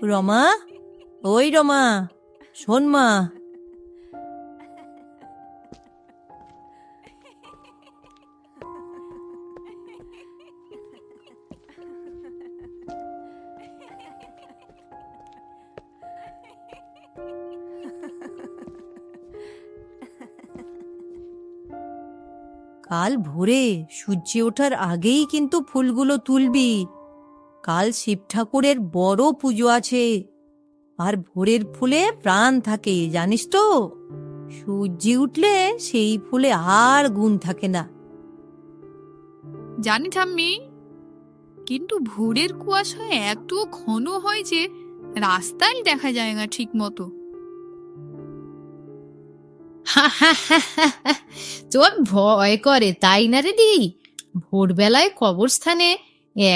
রমা, ওই রমা, শোন মা। কাল ভোরে সূর্য ওঠার আগেই কিন্তু ফুলগুলো তুলবি। কাল শিব ঠাকুরের বড় পুজো আছে, আর ভোরের ফুলে প্রাণ থাকে, জানিস তো? সূর্য উঠলে সেই ফুলে আর গুণ থাকে না। জানি ঠাম্মি, কিন্তু ভোরের কুয়াশা এত ঘন হয় যে রাস্তায় দেখা যায় না ঠিক মতো। তোর ভয় করে তাই না রে দি? ভোরবেলায় কবরস্থানে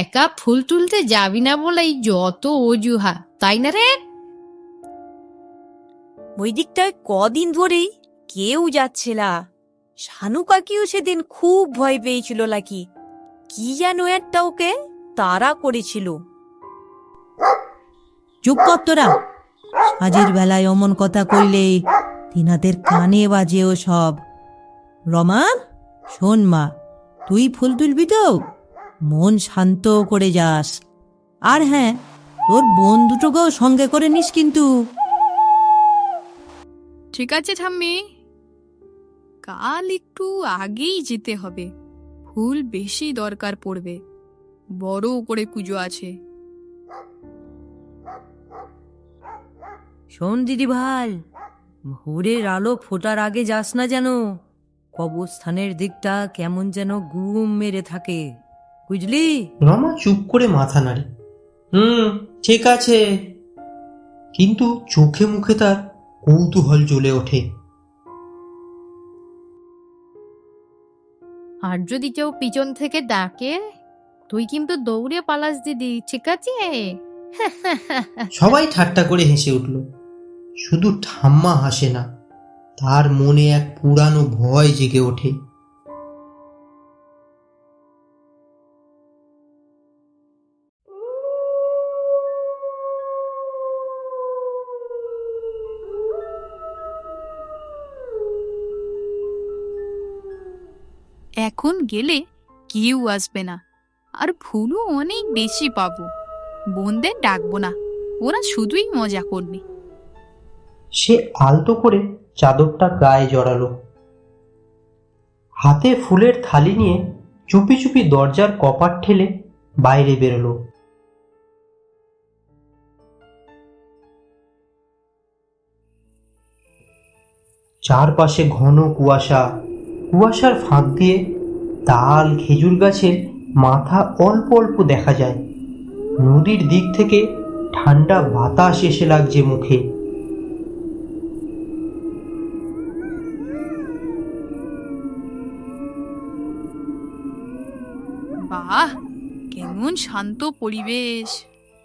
একা ফুল তুলতে যাবি না বলেই যত অজুহাত, তাই না রে? ওই দিকটায় কদিন ধরেই কেউ যাচ্ছে না। শানু কাকিও সেদিন খুব ভয় পেয়েছিল নাকি, কি যেন একটা ওকে তাড়া করেছিল। চুপ কর তোরা, সাজের বেলায় অমন কথা কইলে তিনাদের কানে বাজে ও সব। রমা, শোন মা, তুই ফুল তুলবি তো মন শান্ত করে যাস। আর হ্যাঁ, তোর বোন দুটোকেও সঙ্গে করে নিস কিন্তু। ঠিক আছে ঠাম্মি, কাল একটু আগেই যেতে হবে, ফুল বেশি দরকার পড়বে, বড় করে পুজো আছে। শোন দিদি ভাই, ভোরের আলো ফোটার আগে যাস না যেন। কবরস্থানের দিকটা কেমন যেন গুম মেরে থাকে, বুঝলি? রমা চুপ করে মাথা নাড়ে। ঠিক আছে, কিন্তু চোখে মুখে তার কৌতূহল জ্বলে ওঠে। আর যদি কেউ পিছন থেকে ডাকে, তুই কিন্তু দৌড়ে পালাস দিদি, ঠিক আছে? সবাই ঠাট্টা করে হেসে উঠল, শুধু ঠাম্মা হাসে না, তার মনে এক পুরানো ভয় জেগে ওঠে। এখন গেলে কেউ আসবে না, আর ফুলও অনেক বেশি পাবো। বোনদের ডাকবো না, ওরা শুধুই মজা করবে। সে আলতো করে চাদরটা গায়ে জড়ালো, হাতে ফুলের থালি নিয়ে চুপি চুপি দরজার কপাট ঠেলে বাইরে বেরোলো। চারপাশে ঘন কুয়াশা, কুয়াশার ফাঁক দিয়ে তাল খেজুর গাছের মাথা অল্প অল্প দেখা যায়। নদীর দিক থেকে ঠান্ডা বাতাস এসে লাগছে মুখে। বাহ, কেমন শান্ত পরিবেশ!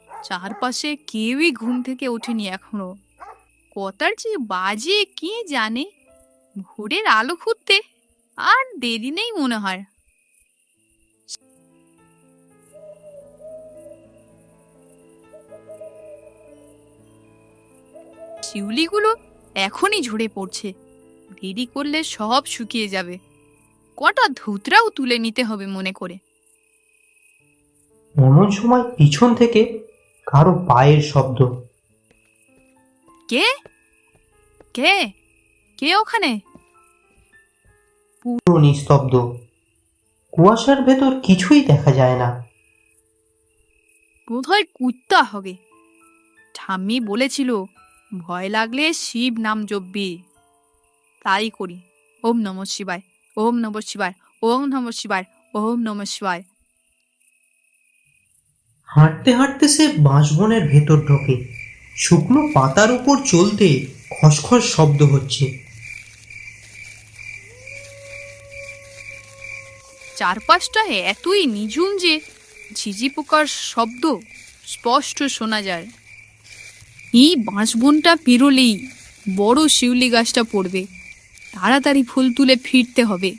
চারপাশে কেউই ঘুম থেকে ওঠেনি এখনো। কটার যে বাজে কে জানে। ভোরের আলো ফুটতে আর দেরি নেই মনে হয়। শিউলিগুলো এখনই ঝরে পড়ছে, দেরি করলে সব শুকিয়ে যাবে। কটা ধুতরাও তুলে নিতে হবে মনে করে। এমন সময় পিছন থেকে কারো পায়ের শব্দ। কে কে কে ওখানে? পুরো নিস্তব্ধ, কুয়াশার ভেতর কিছুই দেখা যায় না। বোধহয় কুত্তা হবে। ঠাম্মি বলেছিল ভয় লাগলে শিব নাম জপবি। তাই করি। ওম নমঃ শিবায়, ওম নমঃ শিবায়, ওম নমঃ শিবায়, ওম নমঃ শিবায়। হাঁটতে হাঁটতে সে বাঁশবনের ভেতর ঢোকে। শুকনো পাতার উপর চলতে খসখস শব্দ হচ্ছে। চারপাশটা এতই নিঝুম যে ঝিঝি পোকার শব্দ স্পষ্ট শোনা যায়। এই বাঁশবনটা পেরোলেই বড় শিউলি গাছটা পড়বে। তাড়াতাড়ি ফুল তুলে ফিরতে হবে।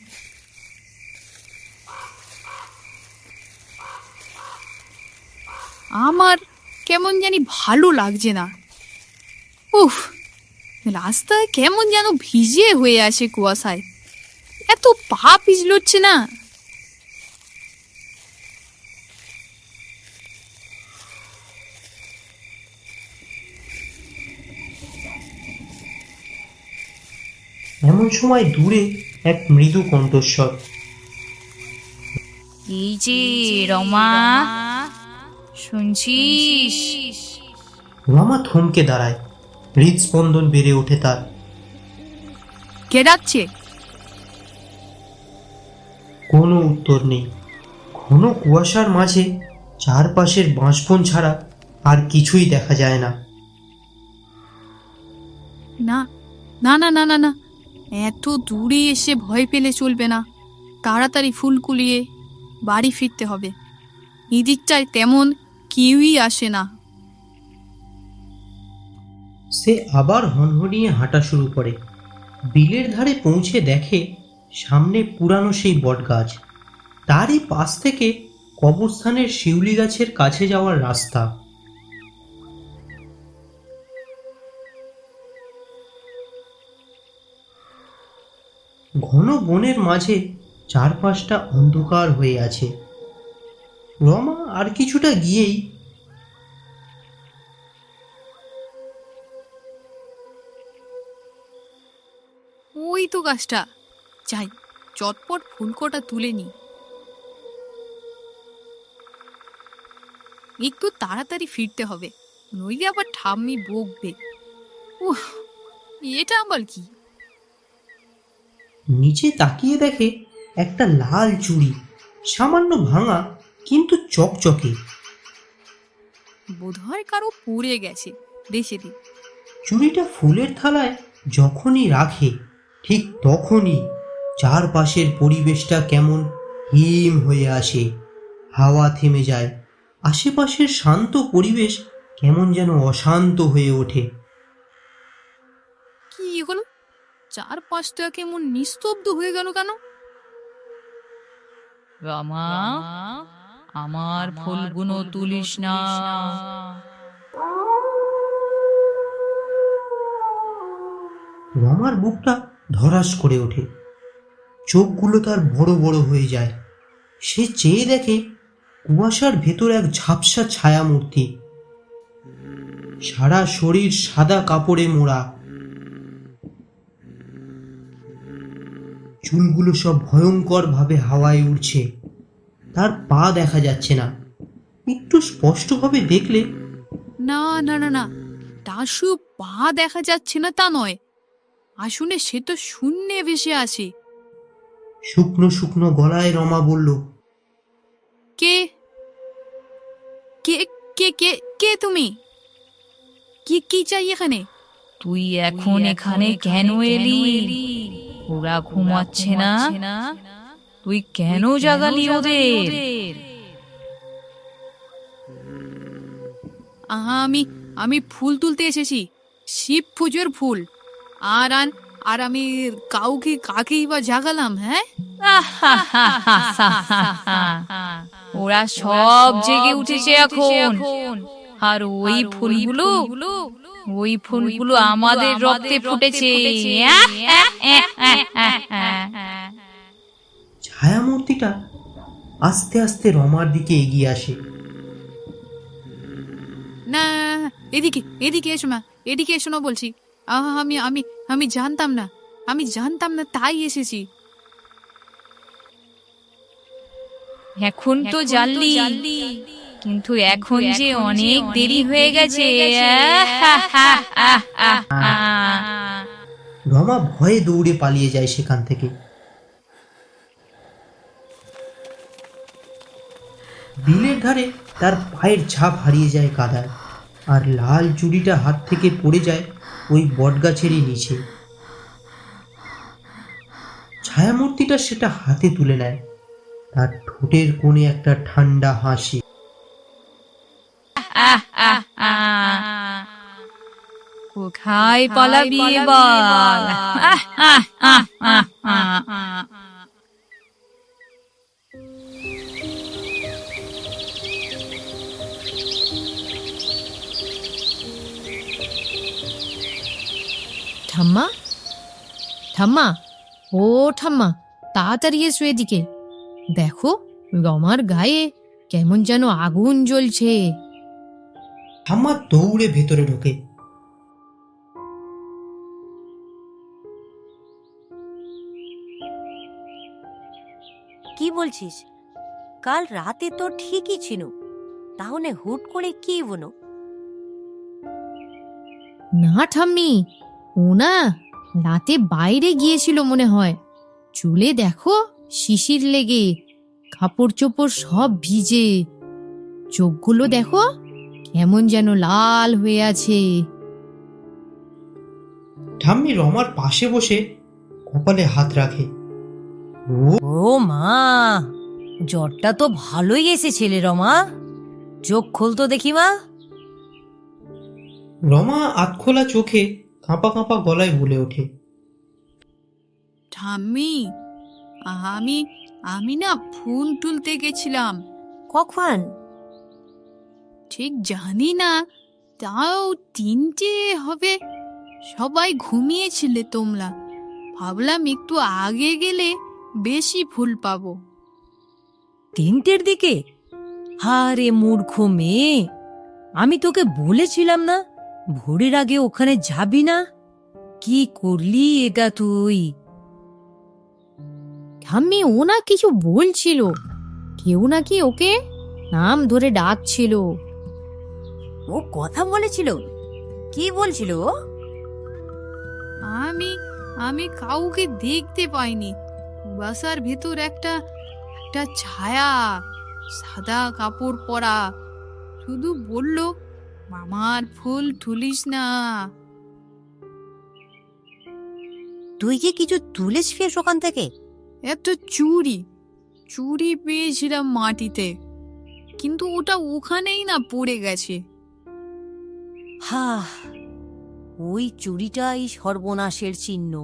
আমার কেমন জানি ভালো লাগছে না। উফ, রাস্তায় কেমন যেন ভিজে হয়ে আছে কুয়াশায়, এত পা পিছলচ্ছে না। এমন সময় দূরে এক মৃদু কণ্ঠস্বর। এই যে রমা, শুনছিস? রমা থমকে দাঁড়ায়, হৃদস্পন্দন বেড়ে ওঠে তার। কে ডাকছে? কোনো উত্তর নেই। ঘন কুয়াশার মাঝে চারপাশের বাঁশবন ছাড়া আর কিছুই দেখা যায় না। না না না না না না, এত দূরে এসে ভয় পেলে চলবে না। তাড়াতাড়ি ফুল কুলিয়ে বাড়ি ফিরতে হবে। এদিকটায় তেমন কেউই আসে না। সে আবার হনহনিয়ে হাঁটা শুরু করে। বিলের ধারে পৌঁছে দেখে সামনে পুরানো সেই বটগাছ, তারই পাশ থেকে কবরস্থানের শিউলি গাছের কাছে যাওয়ার রাস্তা। ঘন বনের মাঝে চারপাশটা অন্ধকার হয়ে আছে। রমা আর কিছুটা গিয়েই ওই তো গাছটা, যাই চটপট ফুলকোটা তুলে নি। একটু তাড়াতাড়ি ফিরতে হবে, নইলে আবার ঠাম্মি বকবে। উহ, এটা আবার কি? নিচে তাকিয়ে দেখে একটা লাল চুড়ি, সামান্য ভাঙা কিন্তু চকচকে। বোধহয় কারো পুড়ে গেছে, দেখে দি। চুড়িটা ফুলের থালায় যখনই রাখে ঠিক তখনই চারপাশের পরিবেশটা কেমন হিম হয়ে আসে। হাওয়া থেমে যায়, আশেপাশের শান্ত পরিবেশ কেমন যেন অশান্ত হয়ে ওঠে। কি হলো? চারপাশটা কেমন নিস্তব্ধ হয়ে গেল কেন? রমা, আমার ফুলগুলো তুলিস না। রমার বুকটা ধড়াস করে ওঠে, চোখগুলো তার বড় বড় হয়ে যায়। সে চেয়ে দেখে কুয়াশার ভেতর এক ঝাপসা ছায়ামূর্তি, সারা শরীর সাদা কাপড়ে মোড়া, চুলগুলো সব ভয়ঙ্কর ভাবে হাওয়ায় উড়ছে। তার পা দেখা যাচ্ছে না, একটু স্পষ্টভাবে দেখলে না না না না, তার শুধু পা দেখা যাচ্ছে না তা নয়, আসলে সে তো শূন্যে ভেসে আছে। শুকনো শুকনো গলায় রমা বলল, কে কে কে কে কে তুমি? কি কি চাই এখানে? তুই এখন এখানে কেন এলি? ওরা ঘুমাচ্ছে না? তুই কেন জাগালি ওদের? আমি আমি ফুল তুলতে এসেছি, শিব পুজোর ফুল। আর আর আমি কাকেই বা জাগালাম? হ্যাঁ, ওরা সব জেগে উঠেছে এখন। আর ওই ফুলগুলো আমাদের রক্তে ফুটেছে। ছায়ামূর্তিটা আস্তে আস্তে রমার দিকে এগিয়ে আসে। না, এদিকে এদিকে এসো না, এদিকে এসো না বলছি। আমি আমি আমি জানতাম না, আমি জানতাম না, তাই এসেছি। এখন তো জানলি, কিন্তু এখন যে অনেক দেরি হয়ে গেছে। রমা ভয়ে দৌড়ে পালিয়ে যায় সেখান থেকে। বিলের ধারে তার পায়ের ছাপ হারিয়ে যায় কাদায়, আর লাল চুড়িটা হাত থেকে পড়ে যায় ওই বটগাছেরই নিচে। ছায়ামূর্তিটা সেটা হাতে তুলে নেয়, তার ঠোঁটের কোণে একটা ঠান্ডা হাসি। কোথায় পালাবি এবার? ঠাম্মা, ঠাম্মা, ও ঠাম্মা, তাড়াতাড়ি এসো এদিকে। দেখো, রমার গায়ে কেমন যেন আগুন জ্বলছে। ঠাম্মা দৌড়ে ভেতরে ঢোকে। কি বলছিস? কাল রাতে তো ঠিকই ছিল, তাহলে হুট করে কি হলো? না ঠাম্মি, ও না রাতে বাইরে গিয়েছিল মনে হয়। চুলে দেখো শিশির লেগে, কাপড় চোপড় সব ভিজে। চোখগুলো দেখো কেমন যেন লাল হয়ে আছে। ঠাম্মি রমার পাশে বসে কপালে হাত রাখে। ও মা, জ্বরটা তো ভালোই এসেছিলে রমা। চোখ খুলতো দেখি মা। রমা আধখোলা চোখে কাঁপা কাঁপা গলায় বলে ওঠে, ঠাম্মি, আমি আমি না ফুল তুলতে গেছিলাম। কখন? ঠিক জানি না, তাও 3টে হবে। সবাই ঘুমিয়েছিলে তোমরা, ভাবলাম একটু আগে গেলে বেশি ফুল পাবো। 3টের দিকে? আরে মূর্খ মেয়ে, আমি তোকে বলেছিলাম না ভোরের আগে ওখানে যাবি না? কি করলি এটা তুই? ঠাম্মি, ও না কিছু বলছিল, কেউ নাকি ওকে নাম ধরে ডাকছিল। ও কথা বলেছিল? কি বলছিল ও? আমি আমি কাউকে দেখতে পাইনি। কুয়াশার ভেতর একটা একটা ছায়া, সাদা কাপড় পরা, শুধু বলল, মামার ফুল তুলিস না। তুই কি কিছু তুলেছিস ওখান থেকে? একটা চুড়ি চুড়ি পেয়েছিলাম মাটিতে, কিন্তু ওটা ওখানেই না পড়ে গেছে। হা, ওই চুরিটাই সর্বনাশের চিহ্ন।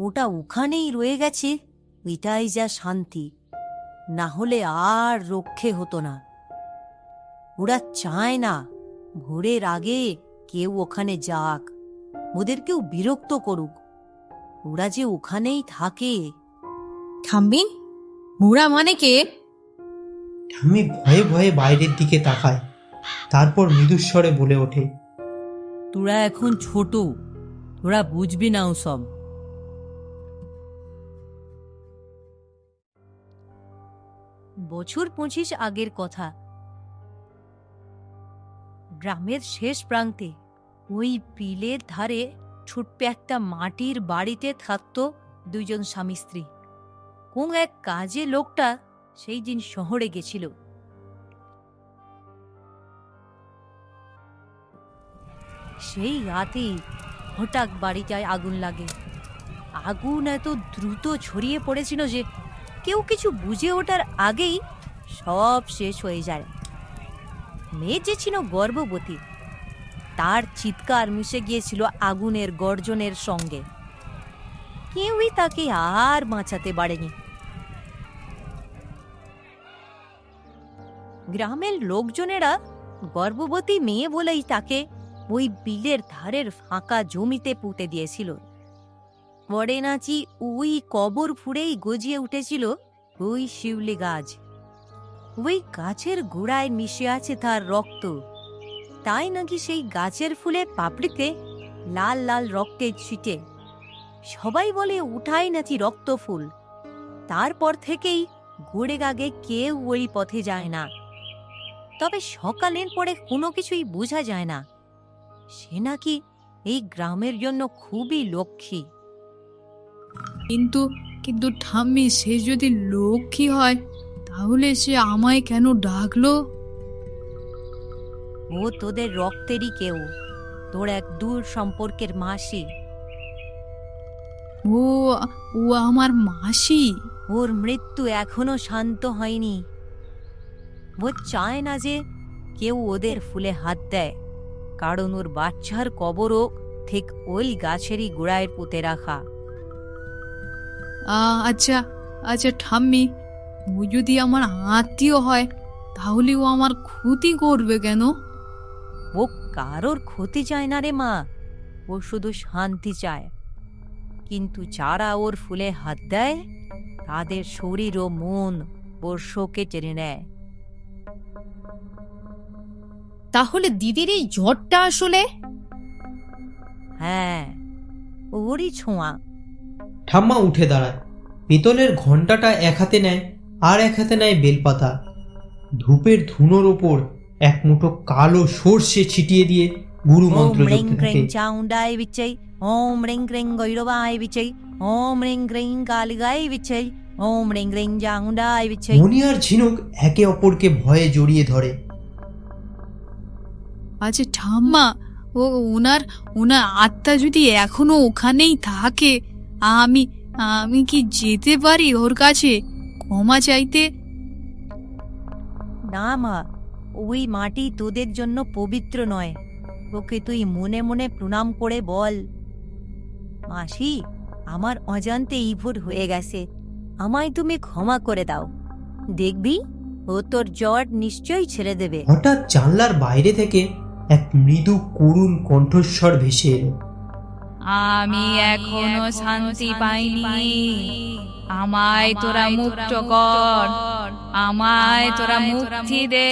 ওটা ওখানেই রয়ে গেছে, এটাই যা শান্তি, না হলে আর রক্ষে হতো না। ওরা চায় না ভোরের আগে কেউ ওখানে যাক, ওদের কেউ বিরক্ত করুক। ওরা যে ওখানেই থাকে। ঠাম্মি, মোরা মানে কে? ঠাম্মি ভয়ে ভয়ে বাইরের দিকে তাকায়, তারপর মৃদুস্বরে বলে ওঠে, তোরা এখন ছোট, তোরা বুঝবি না ওসব। বছর 25 আগের কথা। গ্রামের শেষ প্রান্তে ওই বিলের ধারে ছোট্ট একটা মাটির বাড়িতে থাকতো 2জন স্বামী স্ত্রী। কোন এক কাজে লোকটা সেই দিন শহরে গেছিল। সেই রাতেই হঠাৎ বাড়িটায় আগুন লাগে। আগুন এত দ্রুত ছড়িয়ে পড়েছিল যে কেউ কিছু বুঝে ওঠার আগেই সব শেষ হয়ে যায়। মেয়ে যে ছিল গর্ভবতী, তার চিৎকার মিশে গিয়েছিল আগুনের গর্জনের সঙ্গে। কেউই তাকে আর বাঁচাতে পারেনি। গ্রামের লোকজনেরা গর্ভবতী মেয়ে বলেই তাকে ওই বিলের ধারের ফাঁকা জমিতে পুঁতে দিয়েছিল। পরে নাকি ওই কবর ফুঁড়েই গজিয়ে উঠেছিল ওই শিউলি গাছ। ওই গাছের গোড়ায় মিশে আছে তার রক্ত, তাই নাকি সেই গাছের ফুলের পাপড়িতে লাল লাল রক্তের ছিটে। সবাই বলে উঠাই নাকি রক্ত ফুল। তারপর থেকেই ঘুরে গাগে কেউ ওই পথে যায় না। তবে সকালের পরে কোনো কিছুই বোঝা যায় না। সে নাকি এই গ্রামের জন্য খুবই লক্ষ্মী। কিন্তু কিন্তু ঠাম্মি, সে যদি লক্ষ্মী হয়, তাহলে সে আমায় কেন ডাকলো? ও তোদের রক্তেরই কেউ, তোর এক দূর সম্পর্কের মাসি। ও ও আমার মাসি। ওর মৃত্যু এখনো শান্ত হয়নি। ও চায় না যে কেউ ওদের ফুলে হাত দেয়, কারণ ওর বাচ্চার কবরও ঠিক ওই গাছেরই গোড়ায় পুঁতে রাখা। আচ্ছা আচ্ছা ঠাম্মি, ও যদি আমার আত্মীয় হয়, তাহলে ও আমার ক্ষতি করবে কেন? ও কারোর ক্ষতি চায় না রে মা। ও শুধু শান্তি চায়, কিন্তু যারা ওর ফুলে হাত দেয় তাদের শরীর ও মন ওর শোকে টেনে নেয়। তাহলে দিদির এই জ্বরটা আসলে? হ্যাঁ, ওরই ছোঁয়া। ঠাম্মা উঠে দাঁড়ায়, পিতলের ঘণ্টাটা এক হাতে নেয় আর এক হাতে নেয় বেলপাতা। ধূপের ধুনোর ওপর এক মুঠো কালো সর্ষে ছিটিয়ে দিয়ে গুরু মন্ত্র ওম রিং জপতে ক্রিং থাকে। চাউন্ডায় বিচৈ, ওম রিং ক্রিং গৈরবায় বিচৈ, ওম রিং ক্রিং কালিগায় বিচৈ, ওম রিং ক্রিং চাউন্ডায় বিচৈ। মণি আর ঝিনুক একে অপরকে ভয়ে জড়িয়ে ধরে। আচ্ছা ঠাম্মা, ও ওনার ওনার আত্মা যদি এখনো ওখানেই থাকে, আমি আমি কি যেতে পারি ওর কাছে ক্ষমা চাইতে? না মা, ওই মাটি তোদের জন্য পবিত্র নয়। ওকে তুই মনে মনে প্রণাম করে বল, মাসি, আমার অজান্তে ভুল হয়ে গেছে, আমায় তুমি ক্ষমা করে দাও। দেখবি ও তোর জ্বর নিশ্চয়ই ছেড়ে দেবে। হঠাৎ জানলার বাইরে থেকে এক মৃদু করুণ কণ্ঠস্বর ভেসে এলো। আমি এখনো শান্তি পাইনি, আমায় তোরা মুক্ত কর, আমায় তোরা মুক্তি দে।